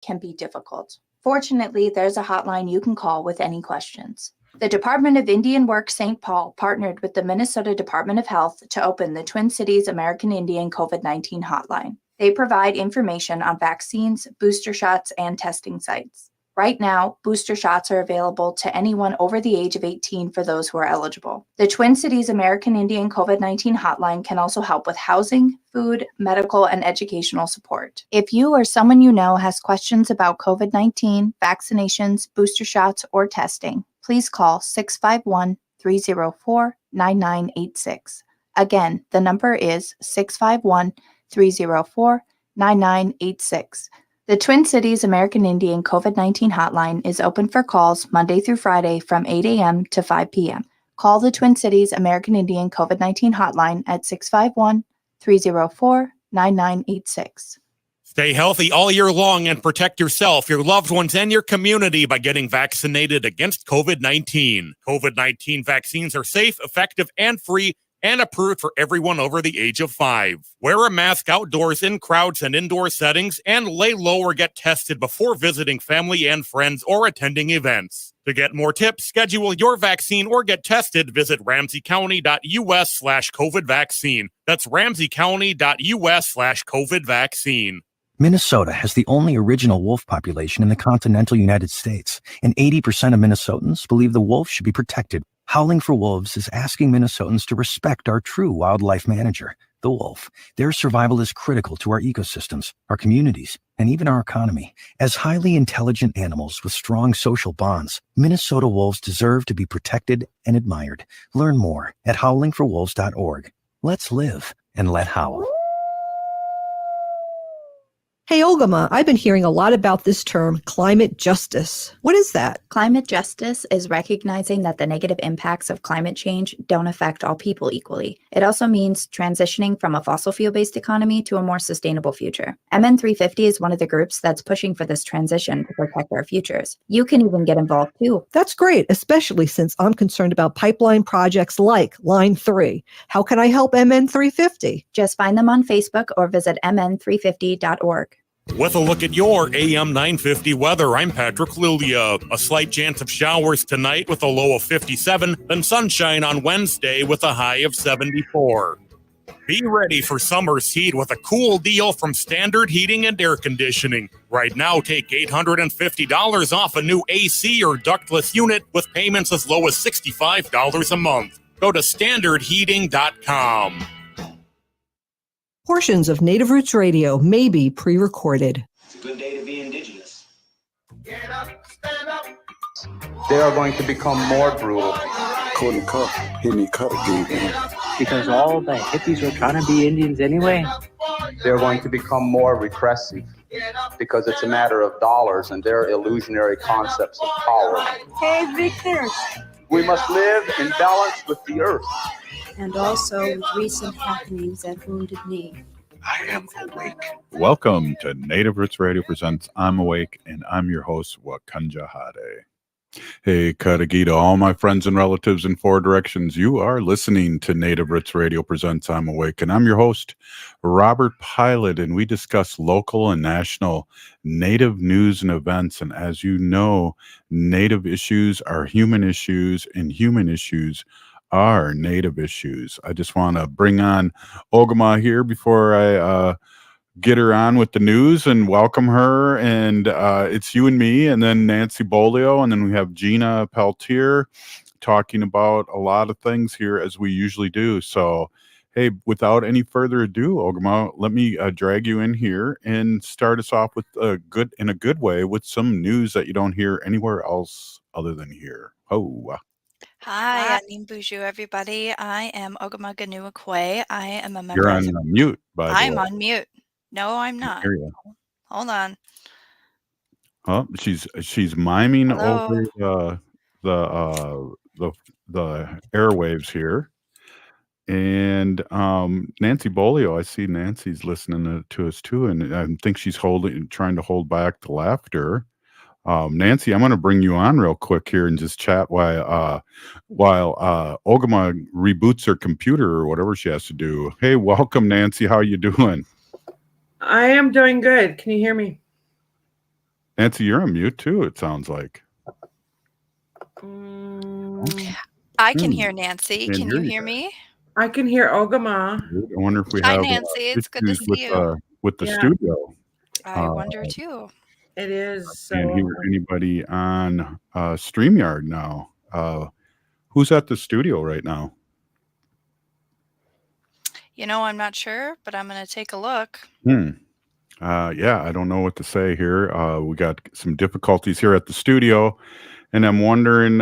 can be difficult. Fortunately, there's a hotline you can call with any questions. The Department of Indian Work St. Paul partnered with the Minnesota Department of Health to open the Twin Cities American Indian COVID-19 hotline. They provide information on vaccines, booster shots, and testing sites. Right now, booster shots are available to anyone over the age of 18 for those who are eligible. The Twin Cities American Indian COVID-19 hotline can also help with housing, food, medical, and educational support. If you or someone you know has questions about COVID-19, vaccinations, booster shots, or testing, please call 651-304-9986. Again, the number is 651-304-9986. The Twin Cities American Indian COVID-19 hotline is open for calls Monday through Friday from 8 a.m. to 5 p.m. Call the Twin Cities American Indian COVID-19 hotline at 651-304-9986. Stay healthy all year long and protect yourself, your loved ones, and your community by getting vaccinated against COVID-19. COVID-19 vaccines are safe, effective, and free, and approved for everyone over the age of 5. Wear a mask outdoors in crowds and indoor settings, and lay low or get tested before visiting family and friends or attending events. To get more tips, schedule your vaccine, or get tested, visit ramseycounty.us/COVID vaccine. That's ramseycounty.us/COVID vaccine. Minnesota has the only original wolf population in the continental United States, and 80% of Minnesotans believe the wolf should be protected. Howling for Wolves is asking Minnesotans to respect our true wildlife manager, the wolf. Their survival is critical to our ecosystems, our communities, and even our economy. As highly intelligent animals with strong social bonds, Minnesota wolves deserve to be protected and admired. Learn more at howlingforwolves.org. Let's live and let howl. Hey, Olgama, I've been hearing a lot about this term, climate justice. What is that? Climate justice is recognizing that the negative impacts of climate change don't affect all people equally. It also means transitioning from a fossil fuel-based economy to a more sustainable future. MN350 is one of the groups that's pushing for this transition to protect our futures. You can even get involved too. That's great, especially since I'm concerned about pipeline projects like Line 3. How can I help MN350? Just find them on Facebook or visit mn350.org. With a look at your AM 950 weather, I'm Patrick Lilia. A slight chance of showers tonight with a low of 57, then sunshine on Wednesday with a high of 74. Be ready for summer's heat with a cool deal from Standard Heating and Air Conditioning. Right now, take $850 off a new AC or ductless unit with payments as low as $65 a month. Go to standardheating.com. Portions of Native Roots Radio may be pre-recorded. It's a good day to be indigenous. Get up, stand up. They are going to become more brutal. Couldn't cut, hit me cut again, man. Because all the hippies were trying to be Indians anyway. They're going to become more repressive because it's a matter of dollars and their illusionary concepts of power. Hey, Victor. We must live in balance with the earth. And also with recent happenings at Wounded Knee. I am awake. Welcome to Native Roots Radio presents I'm Awake, and I'm your host, Wakanja Hade. Hey, Katagita, all my friends and relatives in 4 directions, you are listening to Native Roots Radio presents I'm Awake, and I'm your host, Robert Pilot, and we discuss local and national Native news and events. And as you know, Native issues are human issues, and human issues are Native issues. I just want to bring on Ogama here before I get her on with the news and welcome her. And it's you and me, and then Nancy Beaulieu, and then we have Gina Peltier talking about a lot of things here as we usually do. So, hey, without any further ado, Ogama, let me drag you in here and start us off with a good way with some news that you don't hear anywhere else other than here. Oh. Hi, Anin Buju, everybody. I am Ogama Ganuakwe. I am a member. You're on mute, by the way. I'm on mute. No, I'm not. Hold on. Oh, she's miming Hello. over the airwaves here. And Nancy Beaulieu, I see Nancy's listening to us too, and I think she's trying to hold back the laughter. Nancy, I'm going to bring you on real quick here and just chat while Ogama reboots her computer or whatever she has to do. Hey, welcome, Nancy. How you doing? I am doing good. Can you hear me? Nancy, you're on mute too, it sounds like. I can hear Nancy. Can't Can hear you you hear guys. me? I can hear Ogama. I wonder if we Hi, have Nancy. It's good to issues see you. with the Yeah. studio. I wonder too. It is. Can't So hear anybody on StreamYard now. Who's at the studio right now? You know, I'm not sure, but I'm going to take a look. Yeah, I don't know what to say here. We got some difficulties here at the studio, and I'm wondering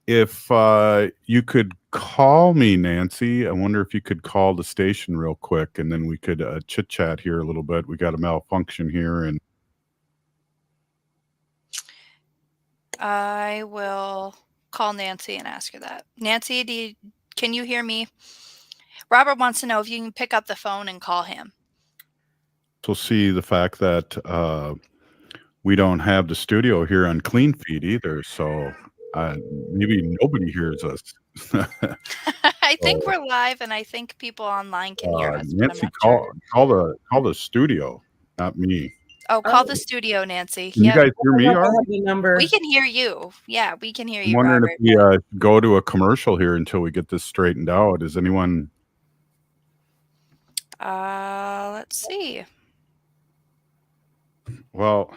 if you could call me, Nancy. I wonder if you could call the station real quick, and then we could chit chat here a little bit. We got a malfunction here, and I will call Nancy and ask her that. Nancy, can you hear me? Robert wants to know if you can pick up the phone and call him. we'll see the fact that we don't have the studio here on Clean Feed either, so maybe nobody hears us. I think we're live, and I think people online can hear us. But Nancy, I'm not sure. call the studio, not me. Oh, call the studio, Nancy. Can you guys hear me? I All have right? the number. We can hear you. Yeah, we can hear I'm you, wondering Robert. if we go to a commercial here until we get this straightened out. Is anyone? Let's see. Well,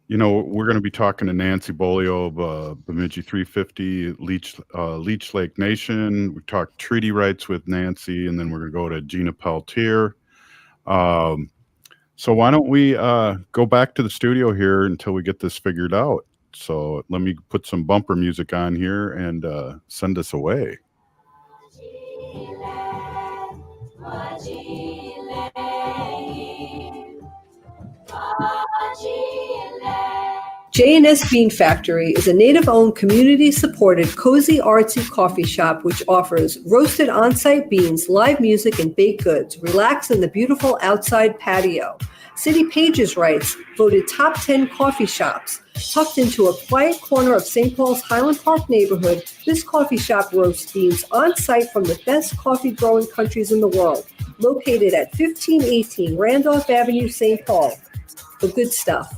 you know, we're going to be talking to Nancy Beaulieu of Bemidji 350 Leech Lake Nation. We talked treaty rights with Nancy, and then we're going to go to Gina Peltier. So why don't we go back to the studio here until we get this figured out? So let me put some bumper music on here and send us away. J&S Bean Factory is a native-owned, community-supported, cozy, artsy coffee shop which offers roasted on-site beans, live music, and baked goods. Relax in the beautiful outside patio. City Pages writes, voted top 10 coffee shops. Tucked into a quiet corner of St. Paul's Highland Park neighborhood, this coffee shop roasts beans on-site from the best coffee-growing countries in the world. Located at 1518 Randolph Avenue, St. Paul. The good stuff.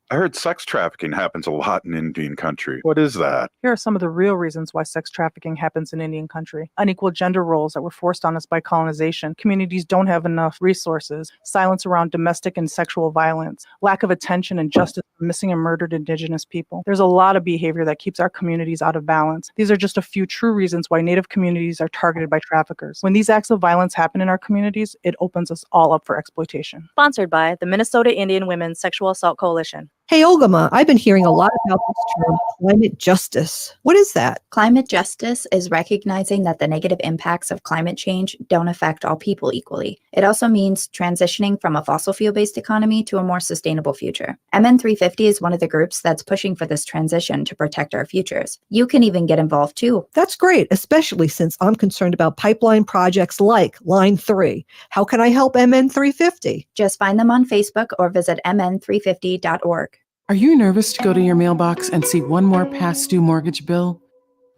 I heard sex trafficking happens a lot in Indian country. What is that? Here are some of the real reasons why sex trafficking happens in Indian country. Unequal gender roles that were forced on us by colonization. Communities don't have enough resources. Silence around domestic and sexual violence. Lack of attention and justice for missing and murdered Indigenous people. There's a lot of behavior that keeps our communities out of balance. These are just a few true reasons why Native communities are targeted by traffickers. When these acts of violence happen in our communities, it opens us all up for exploitation. Sponsored by the Minnesota Indian Women's Sexual Assault Coalition. Hey, Ogama, I've been hearing a lot about this term, climate justice. What is that? Climate justice is recognizing that the negative impacts of climate change don't affect all people equally. It also means transitioning from a fossil fuel-based economy to a more sustainable future. MN350 is one of the groups that's pushing for this transition to protect our futures. You can even get involved too. That's great, especially since I'm concerned about pipeline projects like Line 3. How can I help MN350? Just find them on Facebook or visit mn350.org. Are you nervous to go to your mailbox and see one more past due mortgage bill?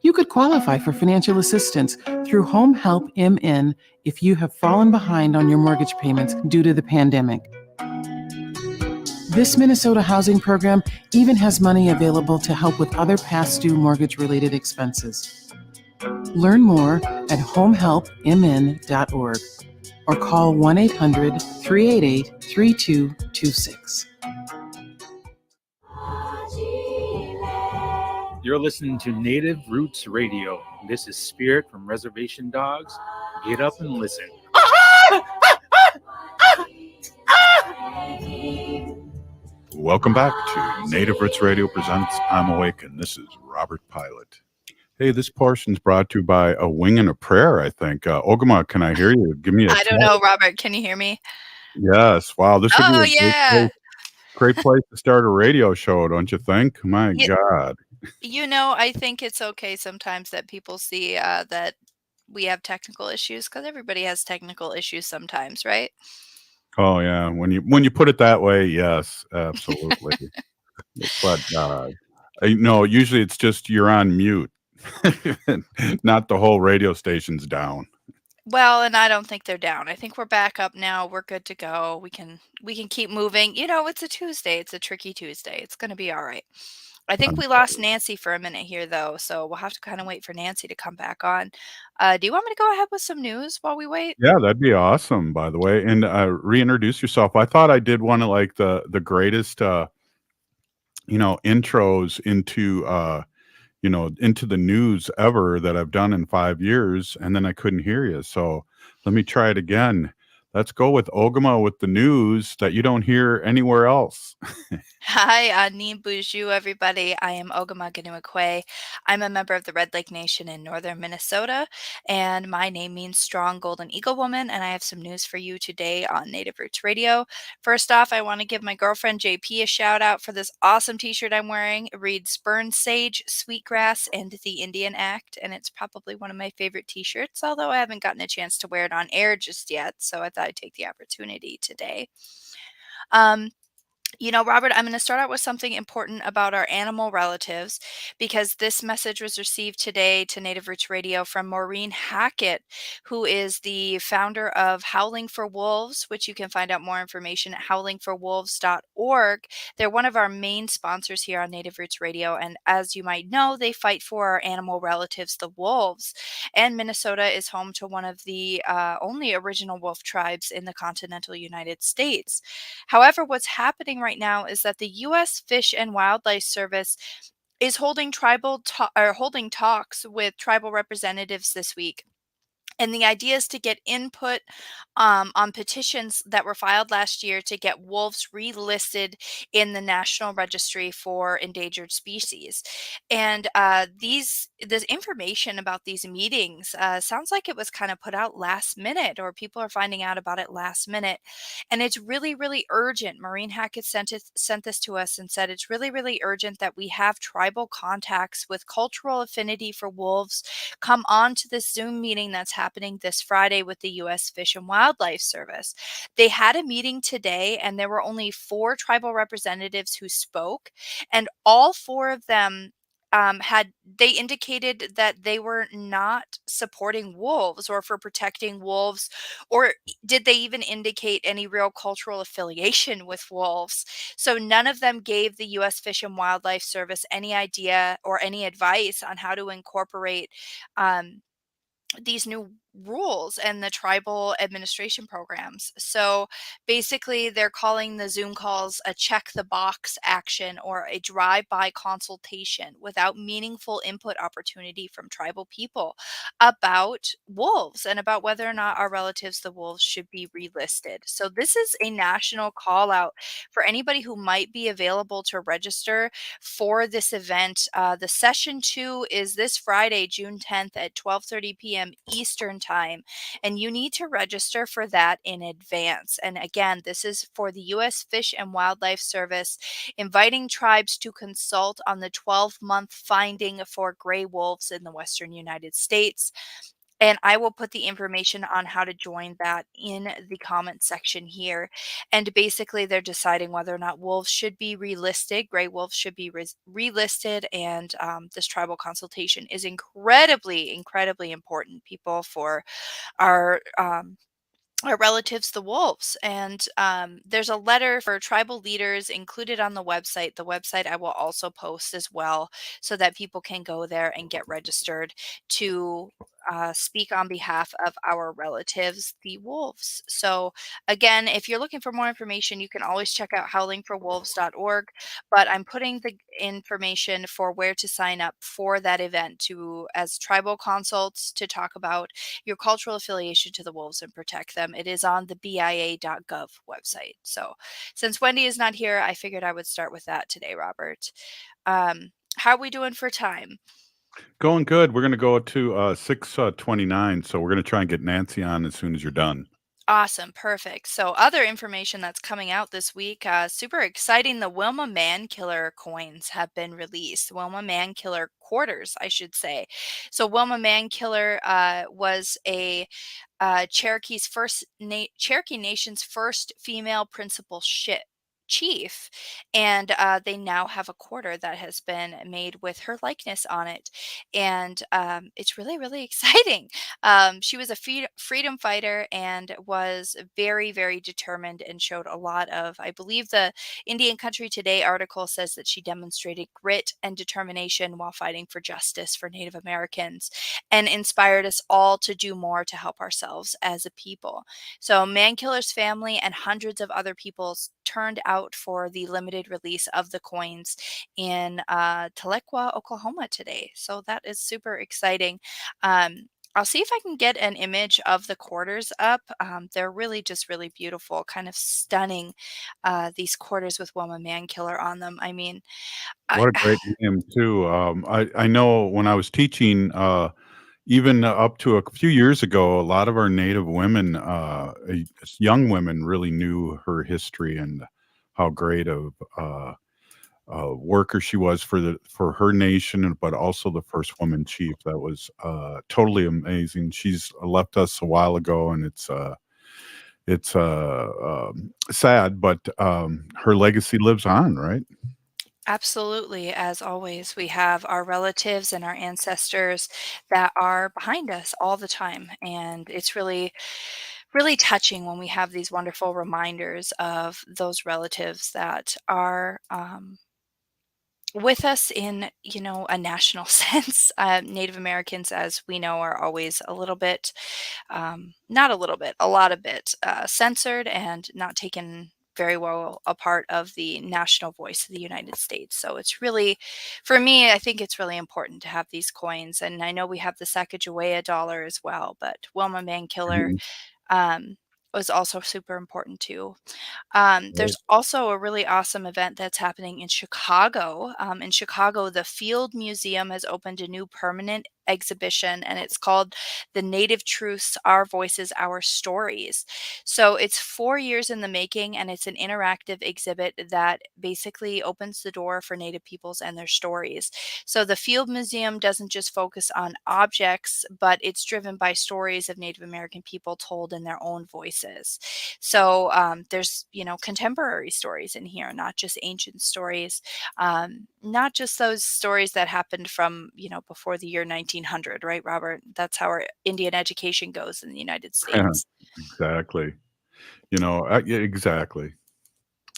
You could qualify for financial assistance through Home Help MN if you have fallen behind on your mortgage payments due to the pandemic. This Minnesota housing program even has money available to help with other past due mortgage-related expenses. Learn more at homehelpmn.org or call 1-800-388-3226. You're listening to Native Roots Radio. This is Spirit from Reservation Dogs. Get up and listen. Welcome back to Native Roots Radio presents I'm Awake, and this is Robert Pilot. Hey, this portion's brought to you by A Wing and a Prayer, I think. Ogama, can I hear you? Give me a I don't know, Robert. Can you hear me? Yes. Wow, this would Oh, be a yeah. great place to start a radio show, don't you think? My God. You know, I think it's okay sometimes that people see that we have technical issues because everybody has technical issues sometimes, right? Oh yeah, when you put it that way, yes, absolutely. But no, usually it's just you're on mute, not the whole radio station's down. Well, and I don't think they're down. I think we're back up now. We're good to go. We can keep moving. It's a Tuesday. It's a tricky Tuesday. It's going to be all right. I think we lost Nancy for a minute here, though, so we'll have to kind of wait for Nancy to come back on. Do you want me to go ahead with some news while we wait? Yeah, that'd be awesome, by the way. And reintroduce yourself. I thought I did one of like the greatest intros into the news ever that I've done in 5 years, and then I couldn't hear you. So let me try it again. Let's go with Ogama with the news that you don't hear anywhere else. Hi, Ani Buju, everybody. I am Ogama Ganuakwe. I'm a member of the Red Lake Nation in northern Minnesota, and my name means Strong Golden Eagle Woman, and I have some news for you today on Native Roots Radio. First off, I want to give my girlfriend JP a shout out for this awesome t-shirt I'm wearing. It reads Burn Sage, Sweetgrass, and the Indian Act, and it's probably one of my favorite t-shirts, although I haven't gotten a chance to wear it on air just yet, so I thought I'd take the opportunity today. Robert, I'm going to start out with something important about our animal relatives because this message was received today to Native Roots Radio from Maureen Hackett, who is the founder of Howling for Wolves, which you can find out more information at howlingforwolves.org. They're one of our main sponsors here on Native Roots Radio, and as you might know, they fight for our animal relatives, the wolves. And Minnesota is home to one of the only original wolf tribes in the continental United States. However, what's happening right now is that the U.S. Fish and Wildlife Service is holding talks with tribal representatives this week. And the idea is to get input on petitions that were filed last year to get wolves relisted in the National Registry for Endangered Species. And this information about these meetings sounds like it was kind of put out last minute, or people are finding out about it last minute. And it's really, really urgent. Maureen Hackett sent this to us and said it's really, really urgent that we have tribal contacts with cultural affinity for wolves come on to this Zoom meeting that's happening this Friday with the U.S. Fish and Wildlife Service. They had a meeting today, and there were only 4 tribal representatives who spoke, and all 4 of them they indicated that they were not supporting wolves or for protecting wolves, or did they even indicate any real cultural affiliation with wolves? So none of them gave the U.S. Fish and Wildlife Service any idea or any advice on how to incorporate these new rules and the tribal administration programs. So basically, they're calling the Zoom calls a check the box action or a drive-by consultation without meaningful input opportunity from tribal people about wolves and about whether or not our relatives, the wolves, should be relisted. So this is a national call out for anybody who might be available to register for this event. The session 2 is this Friday, June 10th at 12:30 p.m. Eastern Time, and you need to register for that in advance. And again, this is for the U.S. Fish and Wildlife Service, inviting tribes to consult on the 12-month finding for gray wolves in the western United States. And I will put the information on how to join that in the comment section here. And basically, they're deciding whether or not wolves should be relisted, gray wolves should be relisted. And this tribal consultation is incredibly, incredibly important, people, for our relatives, the wolves. And there's a letter for tribal leaders included on the website. The website I will also post as well so that people can go there and get registered to speak on behalf of our relatives, the wolves. So again, if you're looking for more information, you can always check out howlingforwolves.org, but I'm putting the information for where to sign up for that event as tribal consults to talk about your cultural affiliation to the wolves and protect them. It is on the BIA.gov website. So since Wendy is not here, I figured I would start with that today, Robert. How are we doing for time? Going good. We're going to go to 6:29, so we're going to try and get Nancy on as soon as you're done. Awesome. Perfect. So other information that's coming out this week, super exciting. The Wilma Mankiller coins have been released. Wilma Mankiller quarters, I should say. So Wilma Mankiller was a Cherokee Nation's first female principal chief. And they now have a quarter that has been made with her likeness on it. And it's really, really exciting. She was a freedom fighter and was very, very determined and showed a lot of, I believe the Indian Country Today article says that she demonstrated grit and determination while fighting for justice for Native Americans and inspired us all to do more to help ourselves as a people. So Mankiller's family and hundreds of other people turned out for the limited release of the coins in Tahlequah, Oklahoma today. So that is super exciting. I'll see if I can get an image of the quarters up. They're really just really beautiful, kind of stunning, these quarters with Wilma Mankiller on them. I mean, What a great name too. I know when I was teaching, even up to a few years ago, a lot of our Native women, young women, really knew her history and how great of worker she was for her nation, but also the first woman chief. That was totally amazing. She's left us a while ago, and it's sad, but her legacy lives on, right? absolutely. As always, we have our relatives and our ancestors that are behind us all the time. And it's really, really touching when we have these wonderful reminders of those relatives that are with us in, a national sense. Native Americans, as we know, are always a little bit, not a little bit, a lot of bit censored and not taken very well a part of the national voice of the United States. So it's really, for me, I think it's really important to have these coins. And I know we have the Sacagawea dollar as well, but Wilma Mankiller Mhm. um, was also super important too. Right. There's also a really awesome event that's happening in Chicago. In Chicago, the Field Museum has opened a new permanent exhibition, and it's called The Native Truths, Our Voices, Our Stories. So it's 4 years in the making, and it's an interactive exhibit that basically opens the door for Native peoples and their stories. So the Field Museum doesn't just focus on objects, but it's driven by stories of Native American people told in their own voices. So there's, contemporary stories in here, not just ancient stories, not just those stories that happened from, before the year 1900, right, Robert? That's how our Indian education goes in the United States. Exactly. Yeah, exactly.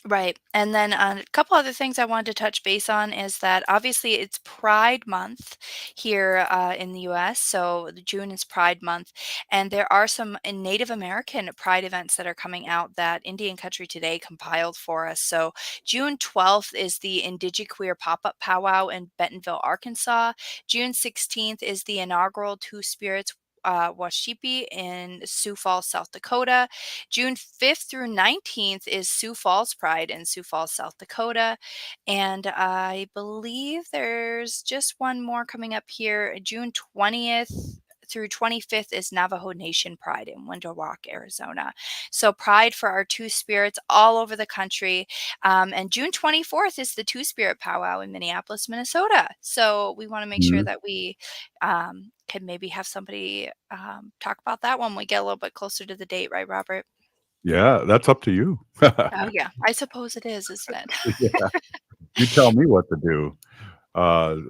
Right. And then a couple other things I wanted to touch base on is that obviously it's Pride Month here in the US. So June is Pride Month. And there are some Native American Pride events that are coming out that Indian Country Today compiled for us. So June 12th is the Indigiqueer Pop-Up Powwow in Bentonville, Arkansas. June 16th is the inaugural Two Spirits Washipi in Sioux Falls, South Dakota. June 5th through 19th is Sioux Falls Pride in Sioux Falls, South Dakota. And I believe there's just one more coming up here. June 20th through 25th is Navajo Nation Pride in Window Rock, Arizona. So pride for our Two Spirits all over the country. And June 24th is the Two Spirit Powwow in Minneapolis, Minnesota. So we want to make sure Mhm. that we can maybe have somebody talk about that when we get a little bit closer to the date, right, Robert? Yeah, that's up to you. Oh, yeah. I suppose it is, isn't it? Yeah, you tell me what to do.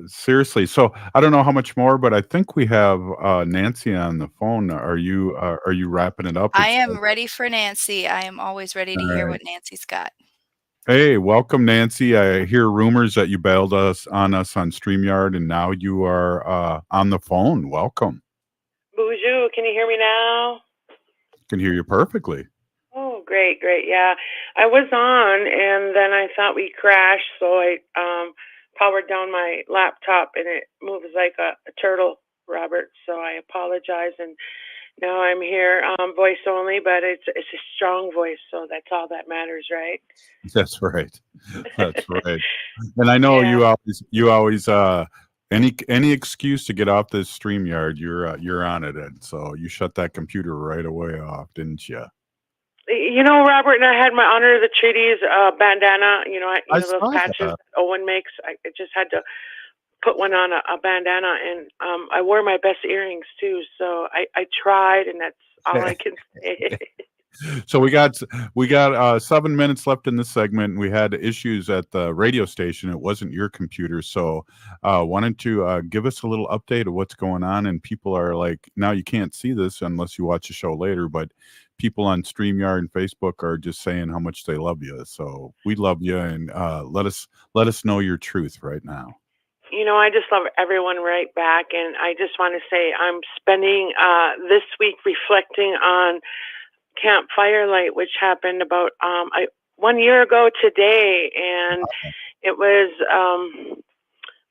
Seriously. So I don't know how much more, but I think we have Nancy on the phone. Are you wrapping it up? I am ready for Nancy. I am always ready to All hear right. what Nancy's got. Hey, welcome, Nancy. I hear rumors that you bailed us on StreamYard, and now you are on the phone. Welcome. Bonjour, can you hear me now? Can hear you perfectly. Oh, great, great. Yeah, I was on, and then I thought we crashed, so I powered down my laptop, and it moves like a turtle, Robert. So I apologize, and now I'm here, voice only, but it's a strong voice, so that's all that matters, right? That's right. That's right. And I know Yeah. you always any excuse to get off this StreamYard, you're on it, and so you shut that computer right away off, didn't you? Robert, and I had my Honor of the Treaties bandana, I those saw patches that. that Owen makes. I just had to put one on a bandana, and I wore my best earrings too. So I tried, and that's all I can say. So we got 7 minutes left in this segment. We had issues at the radio station. It wasn't your computer, so wanted to give us a little update of what's going on. And people are like, now you can't see this unless you watch the show later, but people on StreamYard and Facebook are just saying how much they love you. So we love you, and let us know your truth right now. I just love everyone right back, and I just want to say I'm spending this week reflecting on Camp Firelight, which happened about 1 year ago today, and it was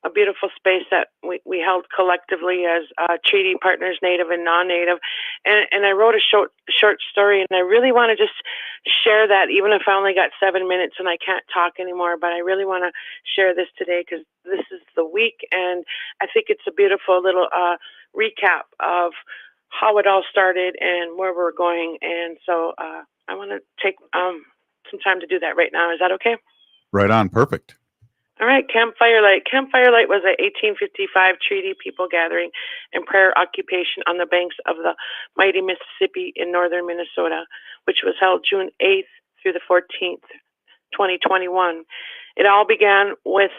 a beautiful space that we held collectively as treaty partners, Native and non-Native, and I wrote a short story, and I really want to just share that, even if I only got 7 minutes and I can't talk anymore, but I really want to share this today because this is the week, and I think it's a beautiful little recap of how it all started and where we're going. And so I want to take some time to do that right now. Is that okay? Right on. Perfect. All right. Camp Firelight. Camp Firelight was an 1855 treaty people gathering and prayer occupation on the banks of the mighty Mississippi in northern Minnesota, which was held June 8th through the 14th, 2021. It all began with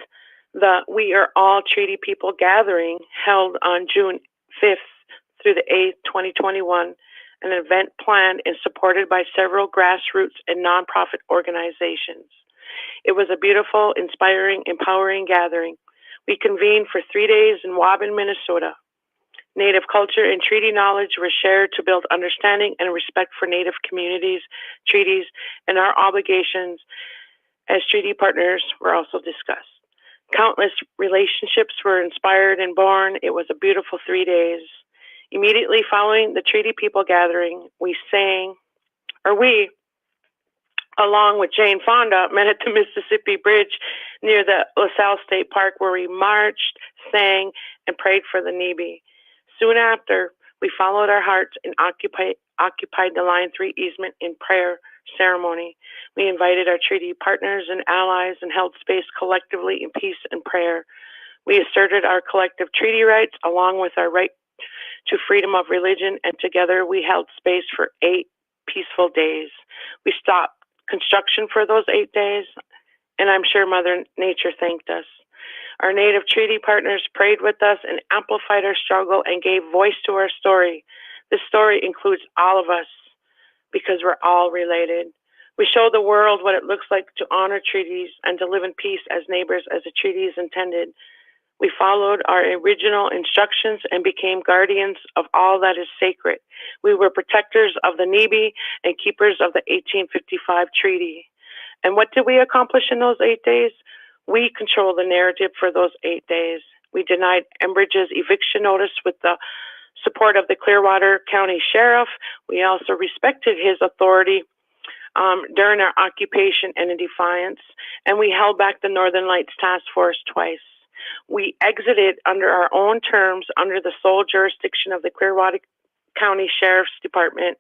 the We Are All Treaty People gathering held on June 5th through the 8th, 2021, an event planned and supported by several grassroots and nonprofit organizations. It was a beautiful, inspiring, empowering gathering. We convened for 3 days in Waubun, Minnesota. Native culture and treaty knowledge were shared to build understanding and respect for Native communities, treaties, and our obligations as treaty partners were also discussed. Countless relationships were inspired and born. It was a beautiful 3 days. Immediately following the treaty people gathering, we, along with Jane Fonda, met at the Mississippi Bridge near the LaSalle State Park, where we marched, sang, and prayed for the Nibi. Soon after, we followed our hearts and occupied the Line 3 easement in prayer ceremony. We invited our treaty partners and allies and held space collectively in peace and prayer. We asserted our collective treaty rights along with our right to freedom of religion, and together we held space for 8 peaceful days. We stopped construction for those 8 days, and I'm sure Mother Nature thanked us. Our Native treaty partners prayed with us and amplified our struggle and gave voice to our story. This story includes all of us because we're all related. We show the world what it looks like to honor treaties and to live in peace as neighbors as the treaty is intended. We followed our original instructions and became guardians of all that is sacred. We were protectors of the Nibi and keepers of the 1855 treaty. And what did we accomplish in those 8 days? We controlled the narrative for those 8 days. We denied Enbridge's eviction notice with the support of the Clearwater County Sheriff. We also respected his authority during our occupation and in defiance. And we held back the Northern Lights Task Force twice. We exited under our own terms under the sole jurisdiction of the Clearwater County Sheriff's Department.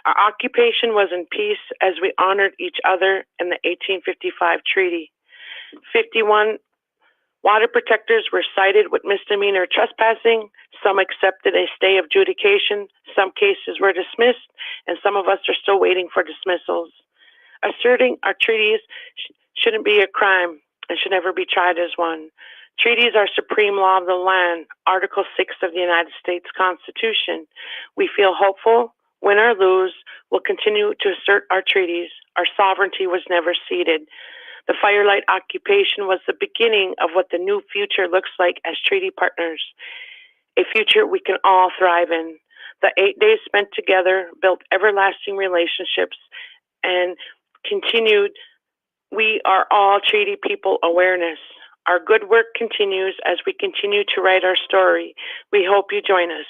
Our occupation was in peace as we honored each other in the 1855 treaty. 51 water protectors were cited with misdemeanor trespassing. Some accepted a stay of adjudication. Some cases were dismissed, and some of us are still waiting for dismissals. Asserting our treaties shouldn't be a crime and should never be tried as one. Treaties are supreme law of the land, Article 6 of the United States Constitution. We feel hopeful, win or lose, we'll continue to assert our treaties. Our sovereignty was never ceded. The Firelight occupation was the beginning of what the new future looks like as treaty partners, a future we can all thrive in. The 8 days spent together built everlasting relationships and continued We Are All Treaty People awareness. Our good work continues as we continue to write our story. We hope you join us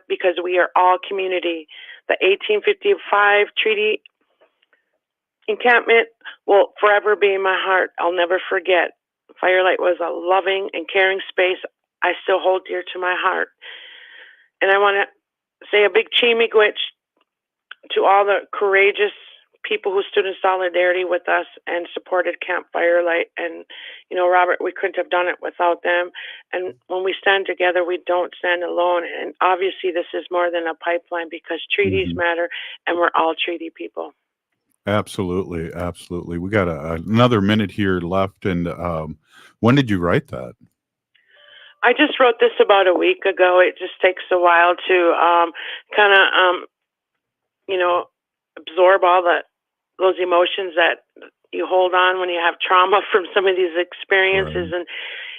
because we are all community. The 1855 treaty encampment will forever be in my heart. I'll never forget. Firelight was a loving and caring space I still hold dear to my heart. And I want to say a big chimigwitch to all the courageous people who stood in solidarity with us and supported Camp Firelight. And, you know, Robert, we couldn't have done it without them. And when we stand together, we don't stand alone. And obviously this is more than a pipeline, because treaties matter, and we're all treaty people. Absolutely. Absolutely. We got another minute here left. And when did you write that? I just wrote this about a week ago. It just takes a while to you know, absorb all those emotions that you hold on when you have trauma from some of these experiences. Right. And,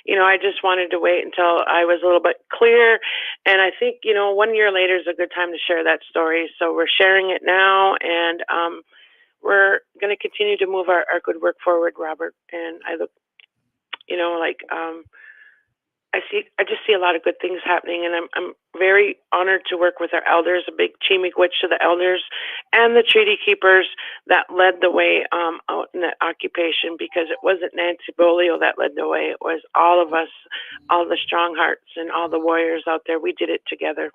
you know, I just wanted to wait until I was a little bit clear. And I think, you know, 1 year later is a good time to share that story. So we're sharing it now, and we're going to continue to move our good work forward, Robert. And I look, you know, like, I just see a lot of good things happening, and I'm very honored to work with our elders. A big chimigwich to the elders and the treaty keepers that led the way out in that occupation, because it wasn't Nancy Beaulieu that led the way. It was all of us, all the strong hearts and all the warriors out there. We did it together.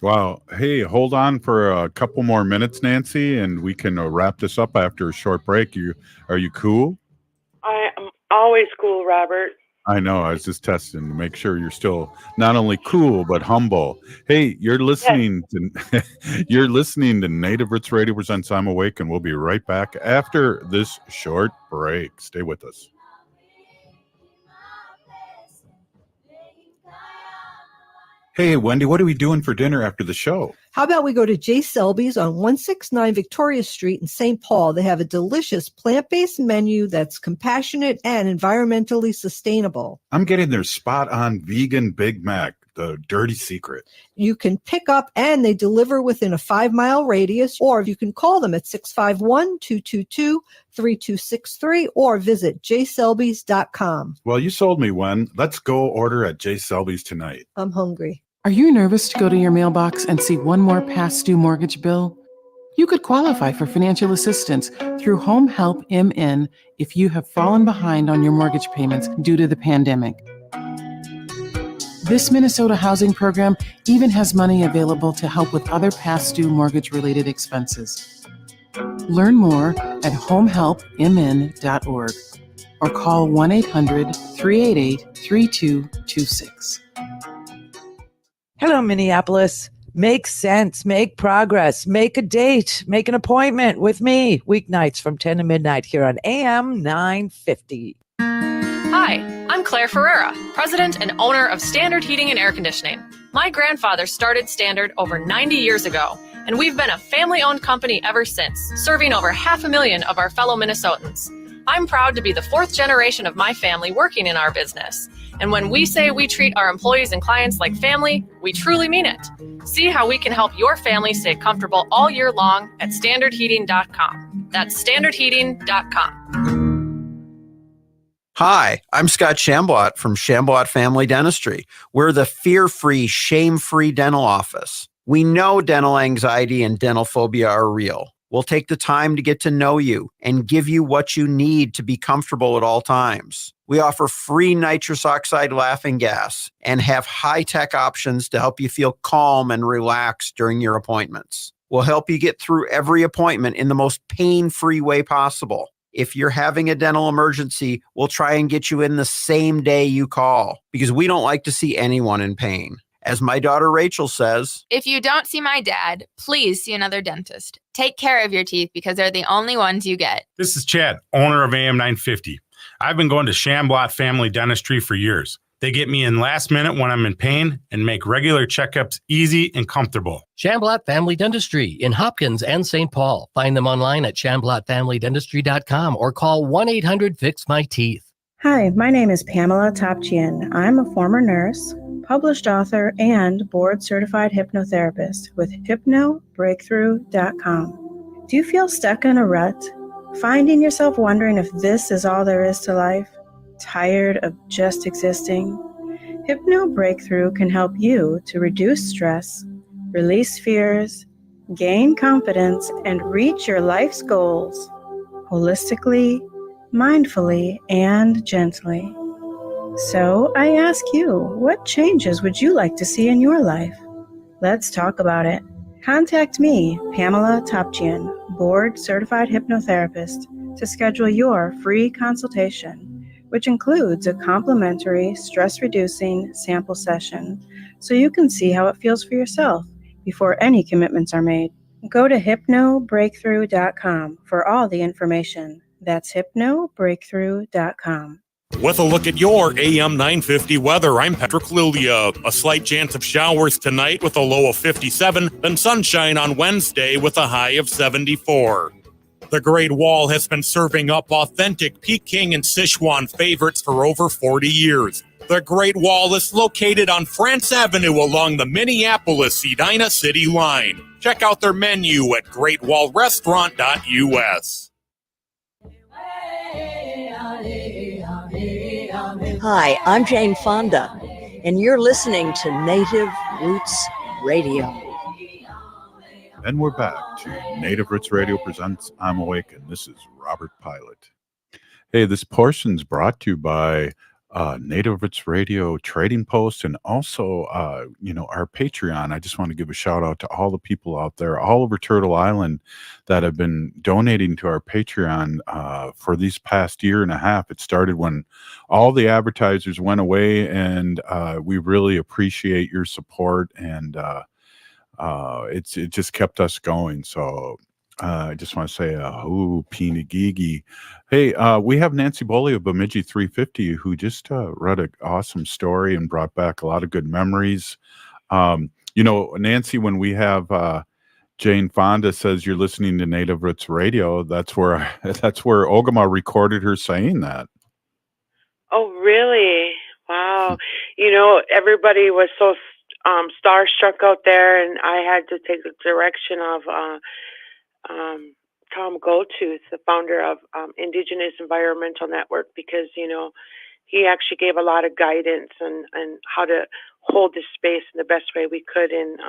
Wow. Hey, hold on for a couple more minutes, Nancy, and we can wrap this up after a short break. Are you cool? I am always cool, Robert. I know. I was just testing to make sure you're still not only cool but humble. Hey, you're listening to you're listening to Native Roots Radio Presents I'm Awake, and we'll be right back after this short break. Stay with us. Hey, Wendy, what are we doing for dinner after the show? How about we go to J. Selby's on 169 Victoria Street in St. Paul? They have a delicious plant-based menu that's compassionate and environmentally sustainable. I'm getting their spot-on vegan Big Mac, the dirty secret. You can pick up and they deliver within a 5-mile radius, or you can call them at 651-222-3263 or visit jselbys.com. Well, you sold me, Wen. Let's go order at J. Selby's tonight. I'm hungry. Are you nervous to go to your mailbox and see one more past due mortgage bill? You could qualify for financial assistance through Home Help MN if you have fallen behind on your mortgage payments due to the pandemic. This Minnesota housing program even has money available to help with other past due mortgage-related expenses. Learn more at homehelpmn.org or call 1-800-388-3226. Hello, Minneapolis. Make sense, make progress, make a date, make an appointment with me. Weeknights from 10 to midnight here on AM 950. Hi, I'm Claire Ferreira, president and owner of Standard Heating and Air Conditioning. My grandfather started Standard over 90 years ago, and we've been a family-owned company ever since, serving over 500,000 of our fellow Minnesotans. I'm proud to be the fourth generation of my family working in our business. And when we say we treat our employees and clients like family, we truly mean it. See how we can help your family stay comfortable all year long at standardheating.com. That's standardheating.com. Hi, I'm Scott Shamblot from Shamblot Family Dentistry. We're the fear-free, shame-free dental office. We know dental anxiety and dental phobia are real. We'll take the time to get to know you and give you what you need to be comfortable at all times. We offer free nitrous oxide laughing gas and have high-tech options to help you feel calm and relaxed during your appointments. We'll help you get through every appointment in the most pain-free way possible. If you're having a dental emergency, we'll try and get you in the same day you call, because we don't like to see anyone in pain. As my daughter Rachel says, if you don't see my dad, please see another dentist. Take care of your teeth because they're the only ones you get. This is Chad, owner of AM 950. I've been going to Shamblot Family Dentistry for years. They get me in last minute when I'm in pain and make regular checkups easy and comfortable. Shamblot Family Dentistry in Hopkins and St. Paul. Find them online at shamblotfamilydentistry.com or call 1-800-FIX-MY-TEETH. Hi, my name is Pamela Topchian. I'm a former nurse, published author, and board-certified hypnotherapist with hypnobreakthrough.com. Do you feel stuck in a rut? Finding yourself wondering if this is all there is to life? Tired of just existing? Hypno Breakthrough can help you to reduce stress, release fears, gain confidence, and reach your life's goals holistically, mindfully, and gently. So I ask you, what changes would you like to see in your life? Let's talk about it. Contact me, Pamela Topchian, board-certified hypnotherapist to schedule your free consultation, which includes a complimentary stress-reducing sample session so you can see how it feels for yourself before any commitments are made. Go to hypnobreakthrough.com for all the information. That's hypnobreakthrough.com. With a look at your AM 950 weather, I'm Patrick Lilia. A slight chance of showers tonight with a low of 57, then sunshine on Wednesday with a high of 74. The Great Wall has been serving up authentic Peking and Sichuan favorites for over 40 years. The Great Wall is located on France Avenue along the Minneapolis-Edina City line. Check out their menu at greatwallrestaurant.us. Hi, I'm Jane Fonda, and you're listening to Native Roots Radio. And we're back to Native Roots Radio presents I'm Awake, and this is Robert Pilot. Hey, this portion's brought to you by Native Roots Radio Trading Post, and also, our Patreon. I just want to give a shout out to all the people out there all over Turtle Island that have been donating to our Patreon for these past year and a half. It started when all the advertisers went away, and we really appreciate your support, and it just kept us going. So I just want to say, Pinagigi. Hey, we have Nancy Beaulieu of Bemidji 350 who just read an awesome story and brought back a lot of good memories. Nancy, when we have Jane Fonda says you're listening to Native Roots Radio, that's where Ogama recorded her saying that. Oh, really? Wow. Everybody was so starstruck out there, and I had to take the direction of Tom Goldtooth, the founder of Indigenous Environmental Network, because, he actually gave a lot of guidance and how to hold this space in the best way we could. And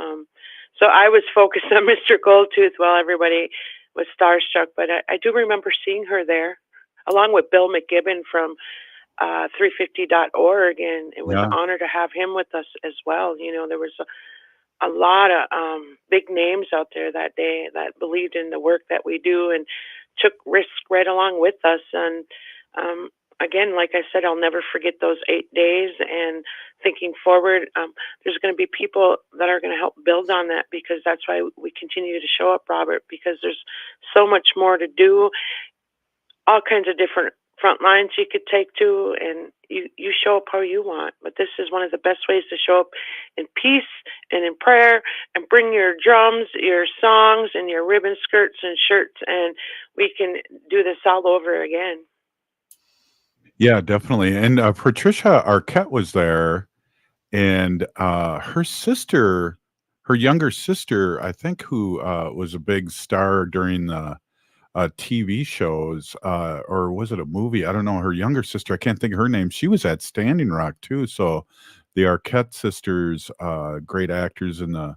so I was focused on Mr. Goldtooth while everybody was starstruck. But I do remember seeing her there, along with Bill McGibbon from 350.org. And it was an honor to have him with us as well. There was a lot of big names out there that day that believed in the work that we do and took risks right along with us. And again, like I said, I'll never forget those 8 days. And thinking forward, there's going to be people that are going to help build on that, because that's why we continue to show up, Robert, because there's so much more to do, all kinds of different front lines you could take to, and you show up how you want. But this is one of the best ways to show up in peace and in prayer, and bring your drums, your songs, and your ribbon skirts and shirts, and we can do this all over again. Yeah, definitely. And Patricia Arquette was there, and her younger sister, I think, who was a big star during the TV shows, or was it a movie? I don't know. Her younger sister, I can't think of her name. She was at Standing Rock too. So the Arquette sisters, great actors in the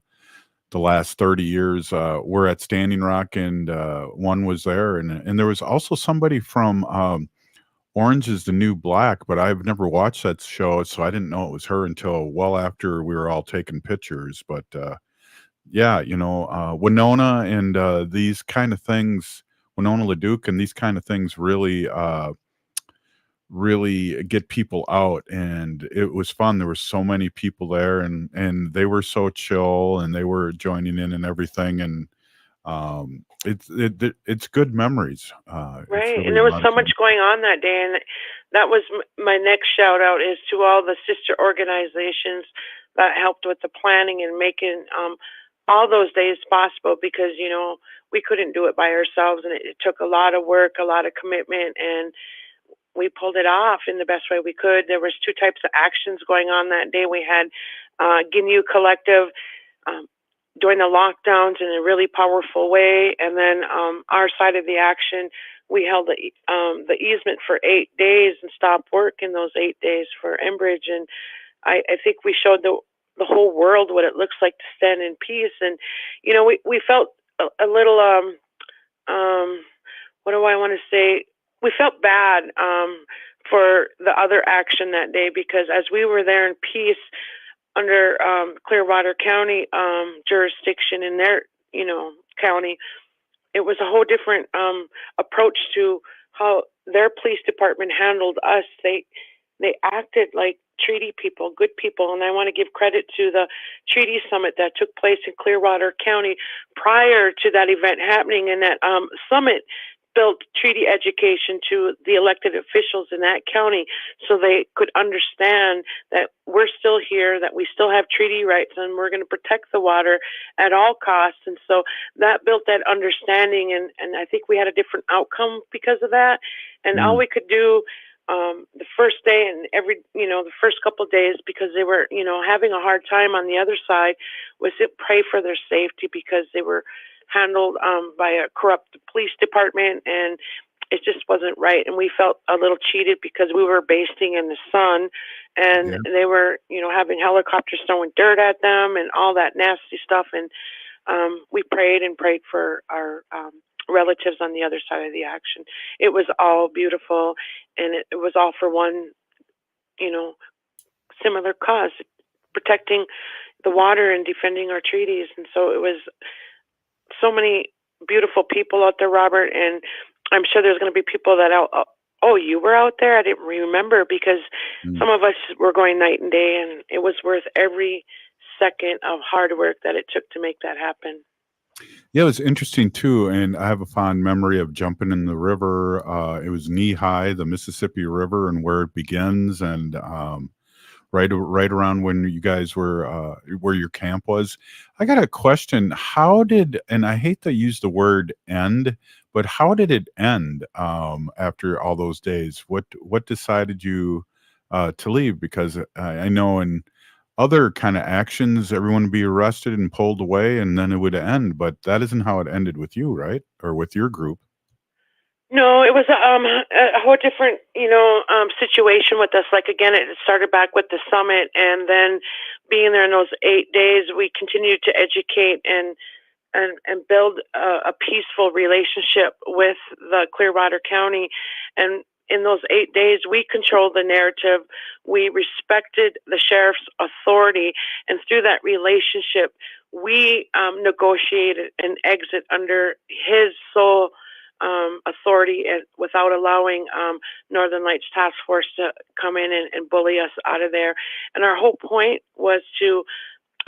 last 30 years, were at Standing Rock, and one was there, and there was also somebody from Orange is the New Black, but I've never watched that show, so I didn't know it was her until well after we were all taking pictures. But Winona and these kind of things. Winona LaDuke and these kind of things really get people out, and it was fun. There were so many people there, and they were so chill, and they were joining in and everything, and it's good memories. Right, really, and there was so much going on that day, and that was my next shout out is to all the sister organizations that helped with the planning and making all those days possible, because we couldn't do it by ourselves, and it took a lot of work, a lot of commitment, and we pulled it off in the best way we could. There was 2 types of actions going on that day. We had Ginyu Collective during the lockdowns in a really powerful way, and then our side of the action, we held the easement for 8 days and stopped work in those 8 days for Enbridge. And I think we showed the whole world what it looks like to stand in peace. And we felt a little what do I want to say? We felt bad for the other action that day, because as we were there in peace under Clearwater County jurisdiction in their county, it was a whole different approach to how their police department handled us. They acted like treaty people, good people, and I want to give credit to the treaty summit that took place in Clearwater County prior to that event happening, and that summit built treaty education to the elected officials in that county so they could understand that we're still here, that we still have treaty rights, and we're going to protect the water at all costs. And so that built that understanding, and I think we had a different outcome because of that. And all we could do the first day and the first couple of days, because they were, having a hard time on the other side, was to pray for their safety, because they were handled by a corrupt police department, and it just wasn't right. And we felt a little cheated because we were basting in the sun, and they were, having helicopters throwing dirt at them and all that nasty stuff. And we prayed for our relatives on the other side of the action. It was all beautiful, and it was all for one, similar cause, protecting the water and defending our treaties. And so it was so many beautiful people out there, Robert, and I'm sure there's going to be people that you were out there? I didn't remember, because some of us were going night and day, and it was worth every second of hard work that it took to make that happen. Yeah, it was interesting too, and I have a fond memory of jumping in the river. It was knee high, the Mississippi River, and where it begins, and right around when you guys were where your camp was. I got a question. How did, and I hate to use the word end, but how did it end after all those days? What decided you to leave? Because I know in other kind of actions, everyone would be arrested and pulled away, and then it would end. But that isn't how it ended with you, right? Or with your group? No, it was a whole different, situation with us. Like, again, it started back with the summit, and then being there in those 8 days, we continued to educate and build a peaceful relationship with the Clearwater County. And in those 8 days, we controlled the narrative. We respected the sheriff's authority, and through that relationship, we negotiated an exit under his sole authority, and without allowing Northern Lights Task Force to come in and bully us out of there. And our whole point was to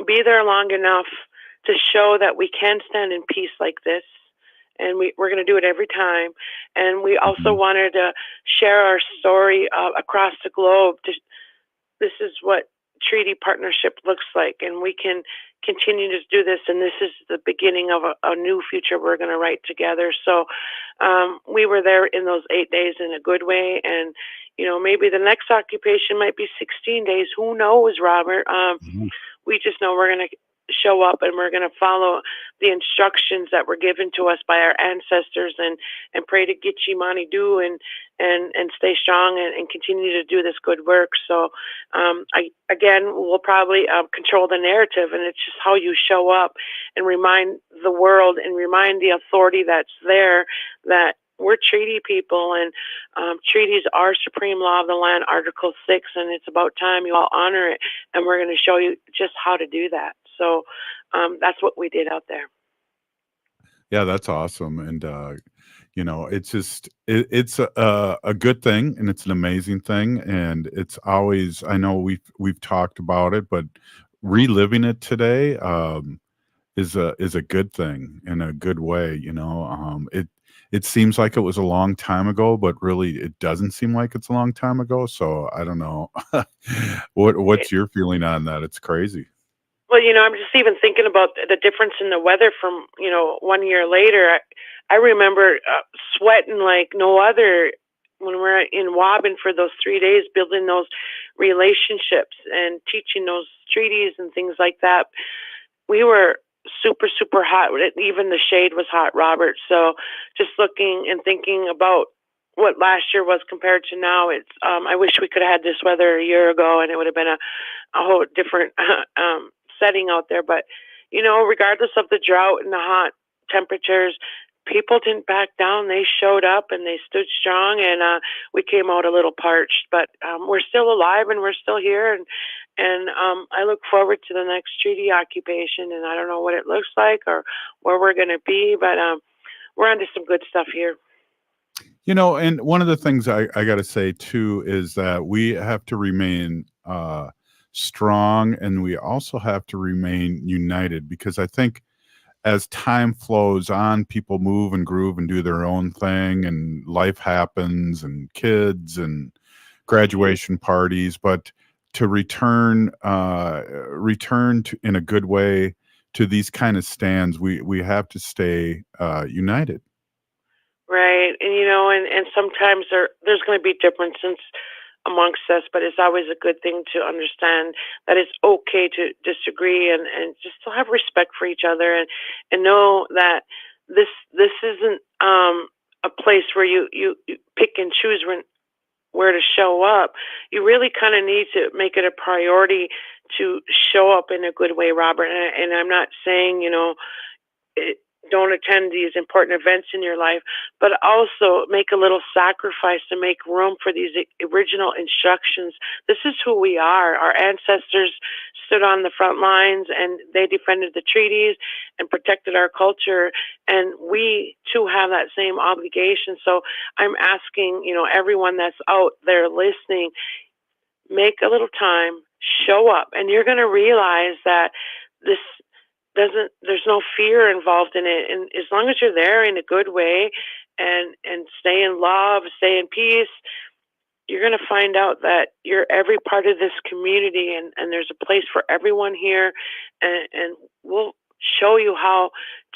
be there long enough to show that we can stand in peace like this, and we're going to do it every time. And we also wanted to share our story across the globe. This is what treaty partnership looks like, and we can continue to do this, and this is the beginning of a new future we're going to write together. So we were there in those 8 days in a good way, and maybe the next occupation might be 16 days. Who knows, Robert? We just know we're going to show up, and we're going to follow the instructions that were given to us by our ancestors, and pray to Gitchi Mani Do, and stay strong, and continue to do this good work. So we'll probably control the narrative, and it's just how you show up and remind the world and remind the authority that's there that we're treaty people, and treaties are supreme law of the land, Article 6, and it's about time you all honor it, and we're going to show you just how to do that. So that's what we did out there. Yeah, that's awesome. And, it's just, it's a good thing, and it's an amazing thing. And it's always, I know we've talked about it, but reliving it today is a good thing in a good way. It seems like it was a long time ago, but really it doesn't seem like it's a long time ago. So I don't know. What's your feeling on that? It's crazy. Well, I'm just even thinking about the difference in the weather from, 1 year later. I remember sweating like no other when we're in Waban for those 3 days, building those relationships and teaching those treaties and things like that. We were super, super hot. Even the shade was hot, Robert. So just looking and thinking about what last year was compared to now, it's I wish we could have had this weather a year ago, and it would have been a whole different setting out there. But regardless of the drought and the hot temperatures, people didn't back down. They showed up, and they stood strong, and we came out a little parched, but we're still alive, and we're still here, and I look forward to the next treaty occupation. And I don't know what it looks like or where we're going to be, but we're onto some good stuff here. And one of the things I got to say too is that we have to remain strong, and we also have to remain united, because I think as time flows on, people move and groove and do their own thing, and life happens, and kids and graduation parties. But to return to, in a good way, to these kind of stands, we have to stay united. Right. And sometimes there's going to be differences amongst us, but it's always a good thing to understand that it's okay to disagree and just to have respect for each other and know that this isn't a place where you pick and choose where to show up. You really kind of need to make it a priority to show up in a good way, Robert. And I'm not saying, don't attend these important events in your life, but also make a little sacrifice to make room for these original instructions. This is who we are. Our ancestors stood on the front lines, and they defended the treaties and protected our culture, and we too have that same obligation. So I'm asking, everyone that's out there listening, make a little time, show up, and you're going to realize that there's no fear involved in it. And as long as you're there in a good way and stay in love, stay in peace, you're going to find out that you're every part of this community, and there's a place for everyone here. And we'll show you how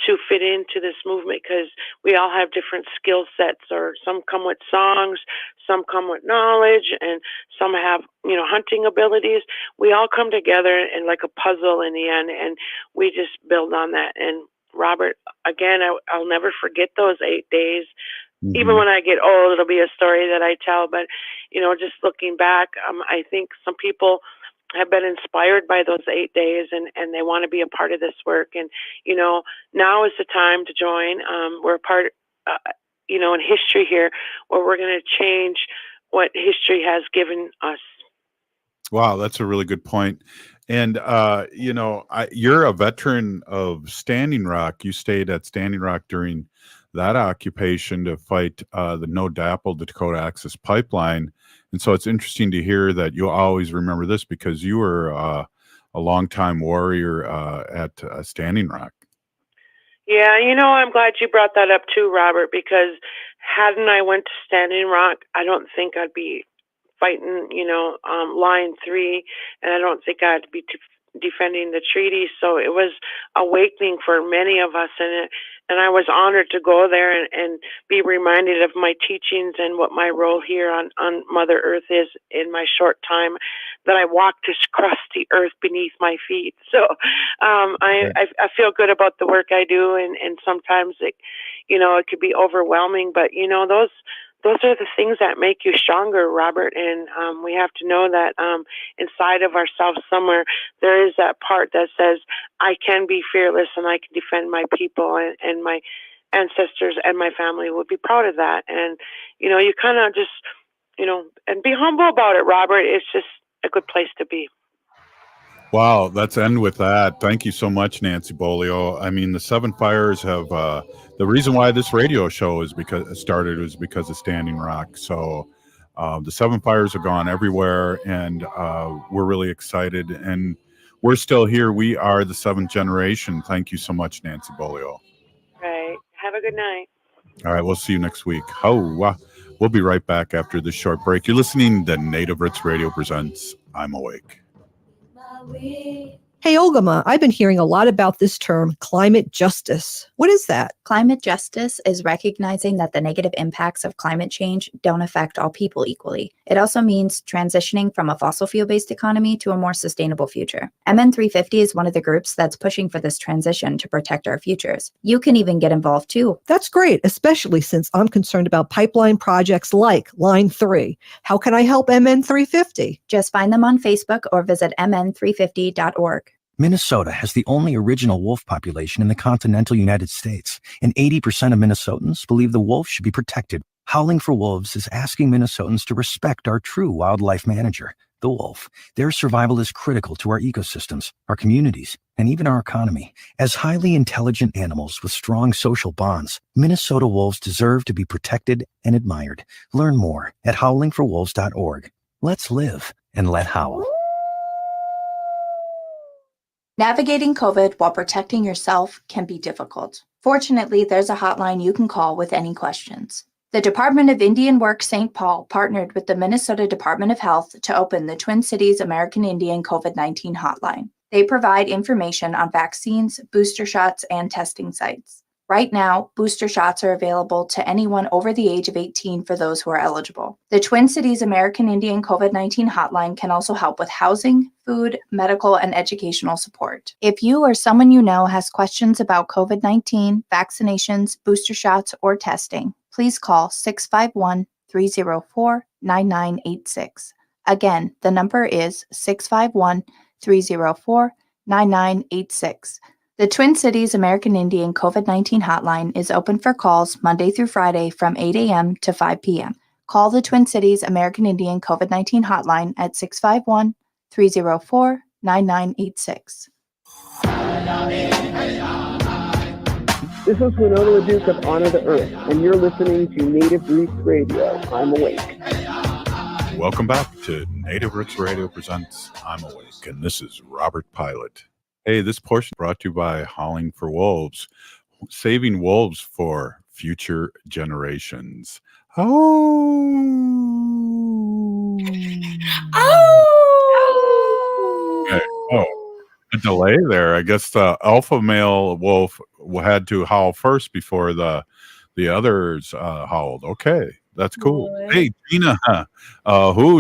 to fit into this movement, because we all have different skill sets, or some come with songs, some come with knowledge, and some have, hunting abilities. We all come together in like a puzzle in the end, and we just build on that. And Robert, again, I'll never forget those 8 days. Mm-hmm. Even when I get old, it'll be a story that I tell. But, just looking back, I think some people have been inspired by those 8 days, and they want to be a part of this work. And, now is the time to join. We're a part, in history here, where we're going to change what history has given us. Wow, that's a really good point. And, you're a veteran of Standing Rock. You stayed at Standing Rock during that occupation to fight the No DAPL, the Dakota Access Pipeline. And so it's interesting to hear that you always remember this, because you were a longtime warrior at Standing Rock. Yeah, I'm glad you brought that up too, Robert, because hadn't I went to Standing Rock, I don't think I'd be fighting, Line 3, and I don't think I'd be defending the treaty. So it was awakening for many of us, and I was honored to go there and be reminded of my teachings and what my role here on Mother Earth is in my short time that I walked this crusty earth beneath my feet. So I feel good about the work I do, and sometimes it could be overwhelming, but those are the things that make you stronger, Robert. And we have to know that inside of ourselves somewhere, there is that part that says, I can be fearless and I can defend my people, and my ancestors and my family would be proud of that. And, you kind of just, and be humble about it, Robert. It's just a good place to be. Wow, let's end with that. Thank you so much, Nancy Beaulieu. I mean, the Seven Fires have the reason why this radio show was because of Standing Rock. So the Seven Fires have gone everywhere, and we're really excited. And we're still here. We are the seventh generation. Thank you so much, Nancy Beaulieu. Right. Have a good night. All right, we'll see you next week. We'll be right back after this short break. You're listening to Native Roots Radio presents I'm Awake. Hey, Olgama, I've been hearing a lot about this term, climate justice. What is that? Climate justice is recognizing that the negative impacts of climate change don't affect all people equally. It also means transitioning from a fossil fuel-based economy to a more sustainable future. MN350 is one of the groups that's pushing for this transition to protect our futures. You can even get involved too. That's great, especially since I'm concerned about pipeline projects like Line 3. How can I help MN350? Just find them on Facebook or visit mn350.org. Minnesota has the only original wolf population in the continental United States, and 80% of Minnesotans believe the wolf should be protected. Howling for Wolves is asking Minnesotans to respect our true wildlife manager, the wolf. Their survival is critical to our ecosystems, our communities, and even our economy. As highly intelligent animals with strong social bonds, Minnesota wolves deserve to be protected and admired. Learn more at howlingforwolves.org. Let's live and let howl. Navigating COVID while protecting yourself can be difficult. Fortunately, there's a hotline you can call with any questions. The Department of Indian Work St. Paul partnered with the Minnesota Department of Health to open the Twin Cities American Indian COVID-19 hotline. They provide information on vaccines, booster shots, and testing sites. Right now, booster shots are available to anyone over the age of 18 for those who are eligible. The Twin Cities American Indian COVID-19 hotline can also help with housing, food, medical, and educational support. If you or someone you know has questions about COVID-19, vaccinations, booster shots, or testing, please call 651-304-9986. Again, the number is 651-304-9986. The Twin Cities American Indian COVID-19 hotline is open for calls Monday through Friday from 8 a.m. to 5 p.m. Call the Twin Cities American Indian COVID-19 hotline at 651-304-9986. This is Winona LaDuke of Honor the Earth, and you're listening to Native Roots Radio. I'm Awake. Welcome back to Native Roots Radio presents I'm Awake, and this is Robert Pilot. Hey, this portion brought to you by Howling for Wolves, saving wolves for future generations. Oh. Okay. Oh, a delay there. I guess the alpha male wolf had to howl first before the others howled. Okay, that's cool. Boy. Hey, Gina.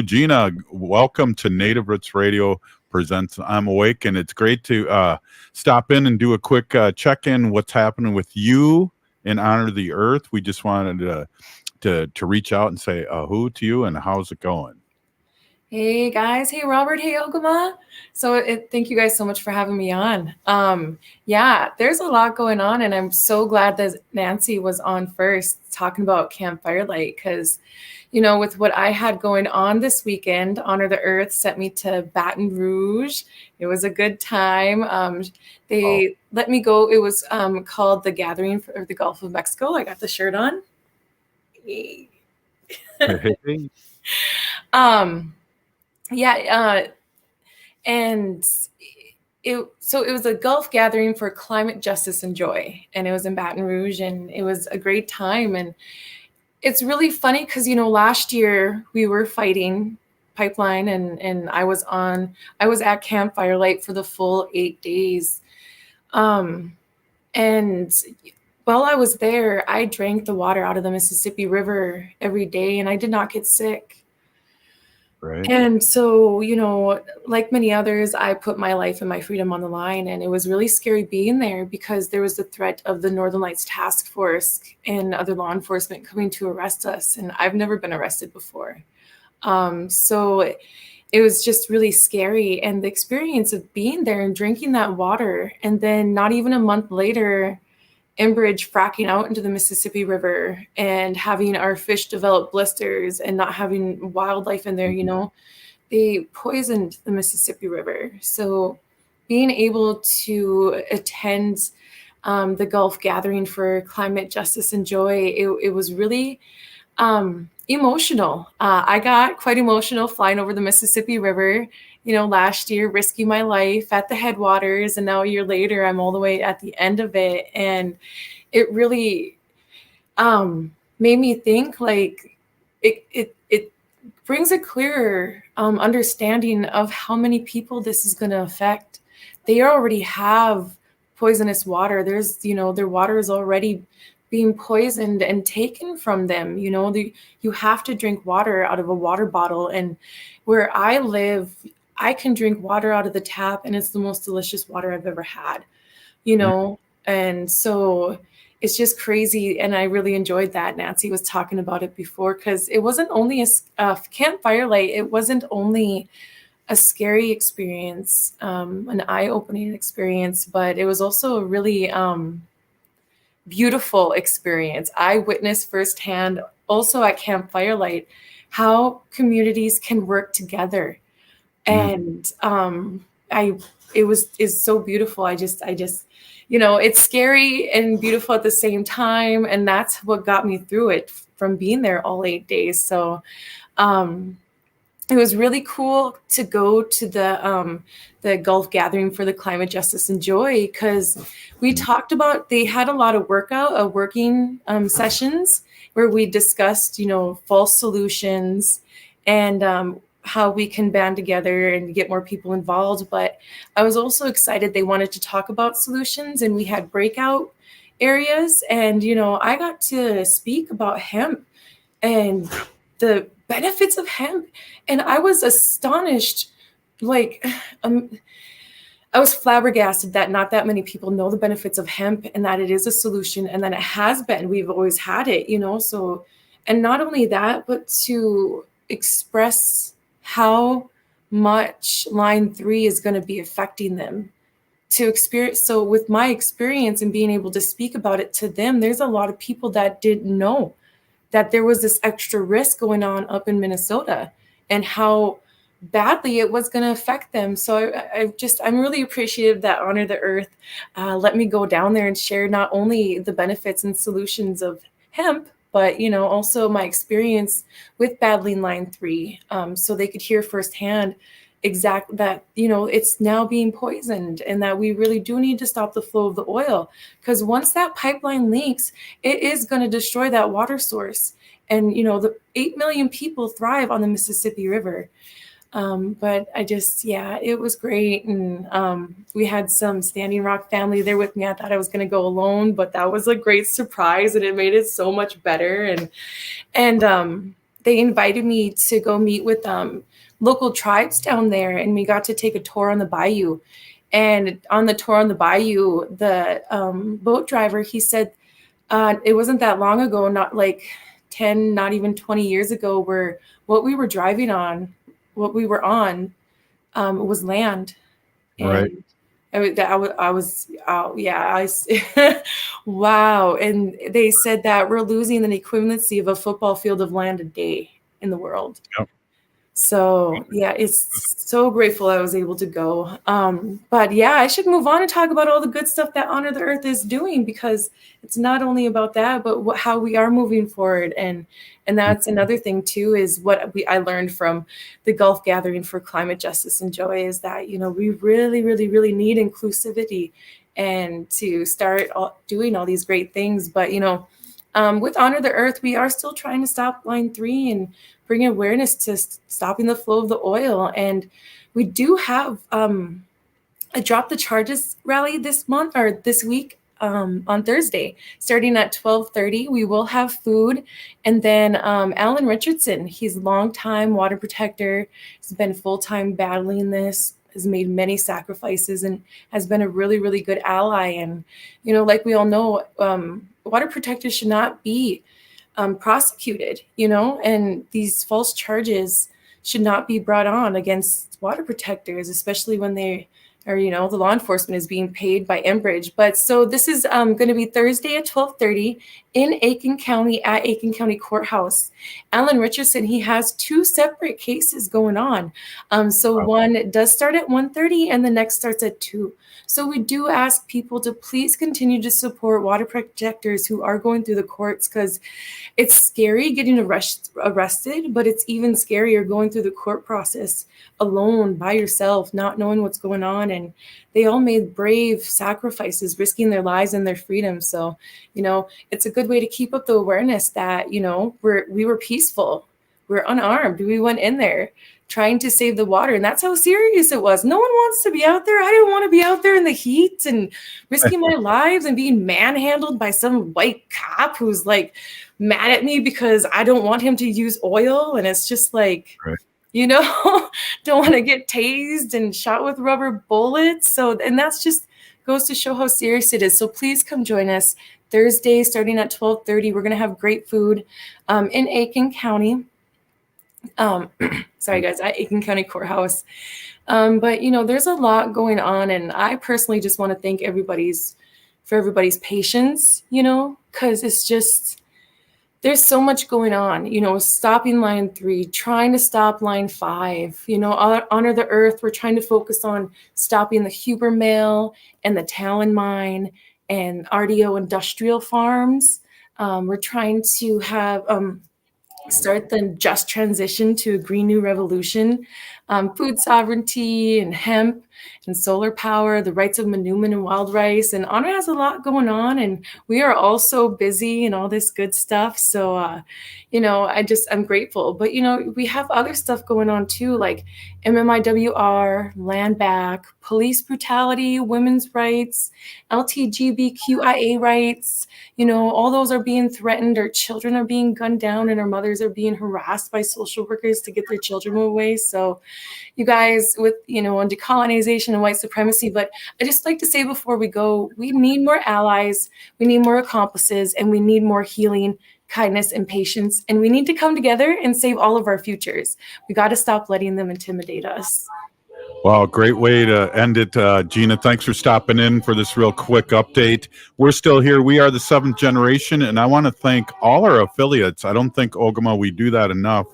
Gina, welcome to Native Roots Radio presents I'm Awake, and it's great to stop in and do a quick check-in what's happening with you in Honor the Earth. We just wanted to reach out and say who to you and how's it going. Hey guys, hey Robert, hey Ogama. Thank you guys so much for having me on. Yeah, there's a lot going on, and I'm so glad that Nancy was on first talking about Camp Firelight, because with what I had going on this weekend, Honor the Earth sent me to Baton Rouge. It was a good time. They let me go. It was called the Gathering for the Gulf of Mexico. I got the shirt on. And it was a Gulf Gathering for Climate Justice and Joy, and it was in Baton Rouge, and it was a great time. And it's really funny because, last year we were fighting pipeline, and I was at Camp Firelight for the full 8 days. And while I was there, I drank the water out of the Mississippi River every day, and I did not get sick. Right. And so, like many others, I put my life and my freedom on the line, and it was really scary being there because there was the threat of the Northern Lights Task Force and other law enforcement coming to arrest us, and I've never been arrested before. So it was just really scary, and the experience of being there and drinking that water, and then not even a month later, Enbridge fracking out into the Mississippi River and having our fish develop blisters and not having wildlife in there, they poisoned the Mississippi River. So being able to attend the Gulf Gathering for Climate Justice and Joy, it was really emotional. I got quite emotional flying over the Mississippi River, last year, risking my life at the headwaters, and now a year later, I'm all the way at the end of it. And it really made me think, like, it brings a clearer understanding of how many people this is going to affect. They already have poisonous water. Their water is already being poisoned and taken from them. You have to drink water out of a water bottle. And where I live, I can drink water out of the tap, and it's the most delicious water I've ever had, And so it's just crazy. And I really enjoyed that. Nancy was talking about it before, because it wasn't only a Camp Firelight. It wasn't only a scary experience, an eye-opening experience, but it was also a really beautiful experience. I witnessed firsthand also at Camp Firelight how communities can work together And it's so beautiful. I just, it's scary and beautiful at the same time. And that's what got me through it from being there all 8 days. So, it was really cool to go to the Gulf Gathering for the Climate Justice and Joy, because we talked about, they had a lot of working sessions where we discussed, false solutions and how we can band together and get more people involved. But I was also excited they wanted to talk about solutions, and we had breakout areas. And, I got to speak about hemp and the benefits of hemp. And I was astonished, I was flabbergasted that not that many people know the benefits of hemp and that it is a solution and that it has been. We've always had it, so, and not only that, but to express how much line 3 is going to be affecting them. To experience, so with my experience and being able to speak about it to them, there's a lot of people that didn't know that there was this extra risk going on up in Minnesota and how badly it was going to affect them. So I'm really appreciative that Honor the Earth let me go down there and share not only the benefits and solutions of hemp, but, also my experience with battling line 3, so they could hear firsthand exact that, it's now being poisoned and that we really do need to stop the flow of the oil, because once that pipeline leaks, it is going to destroy that water source. And, the 8 million people thrive on the Mississippi River. But it was great. And we had some Standing Rock family there with me. I thought I was going to go alone, but that was a great surprise and it made it so much better. And they invited me to go meet with local tribes down there, and we got to take a tour on the bayou. And on the tour on the bayou, the boat driver, he said it wasn't that long ago, not like 10, not even 20 years ago, where what we were driving on, what we were on was land. Right. And wow. And they said that we're losing an equivalency of a football field of land a day in the world. Yep. So it's so grateful I was able to go. But I should move on and talk about all the good stuff that Honor the Earth is doing, because it's not only about that, but how we are moving forward. And that's another thing too, is what I learned from the Gulf Gathering for Climate Justice and Joy is that, we really, really, really need inclusivity and to start doing all these great things. But, with Honor the Earth, we are still trying to stop line 3 and bring awareness to stopping the flow of the oil. And we do have a Drop the Charges rally this week on Thursday, starting at 12:30. We will have food. And then Alan Richardson, he's a longtime water protector. He's been full-time battling this, has made many sacrifices, and has been a really, really good ally. And, like we all know, water protectors should not be prosecuted, and these false charges should not be brought on against water protectors, especially when they are, the law enforcement is being paid by Enbridge. But so this is going to be Thursday at 12:30 in Aiken County at Aiken County Courthouse. Alan Richardson, he has 2 separate cases going on. So one does start at 1:30 and the next starts at 2. So we do ask people to please continue to support water protectors who are going through the courts, because it's scary getting arrested, but it's even scarier going through the court process alone by yourself, not knowing what's going on. And they all made brave sacrifices, risking their lives and their freedom. So, it's a good way to keep up the awareness that, we were peaceful, we're unarmed, we went in there trying to save the water. And that's how serious it was. No one wants to be out there. I didn't want to be out there in the heat and risking my lives and being manhandled by some white cop who's like mad at me because I don't want him to use oil. And it's just like, don't want to get tased and shot with rubber bullets. So, and that's just goes to show how serious it is. So please come join us Thursday, starting at 12:30. We're going to have great food in Aiken County. Sorry guys, at Aiken County Courthouse. But there's a lot going on, and I personally just want to thank everybody's patience, because it's just there's so much going on, stopping line 3, trying to stop line 5, Honor the Earth. We're trying to focus on stopping the Huber Mill and the Talon Mine and RDO industrial farms. We're trying to have start the just transition to a green new revolution, food sovereignty and hemp and solar power, the rights of Manuman and wild rice. And Honor has a lot going on, and we are all so busy and all this good stuff. So, I'm grateful. But, we have other stuff going on too, like MMIWR, land back, police brutality, women's rights, LGBTQIA rights. All those are being threatened. Our children are being gunned down, and our mothers are being harassed by social workers to get their children away. So you guys on decolonization and white supremacy, but I just like to say before we go, we need more allies, we need more accomplices, and we need more healing, kindness, and patience. And we need to come together and save all of our futures. We got to stop letting them intimidate us. Well, great way to end it. Gina, thanks for stopping in for this real quick update. We're still here. We are the 7th generation, and I want to thank all our affiliates. I don't think, Ogama, we do that enough.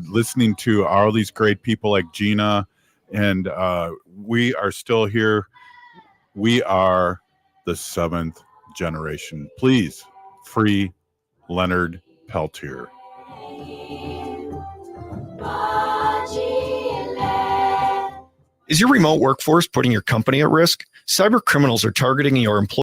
Listening to all these great people like Gina, and we are still here. We are the 7th generation. Please, free Leonard Peltier. Is your remote workforce putting your company at risk? Cyber criminals are targeting your employees.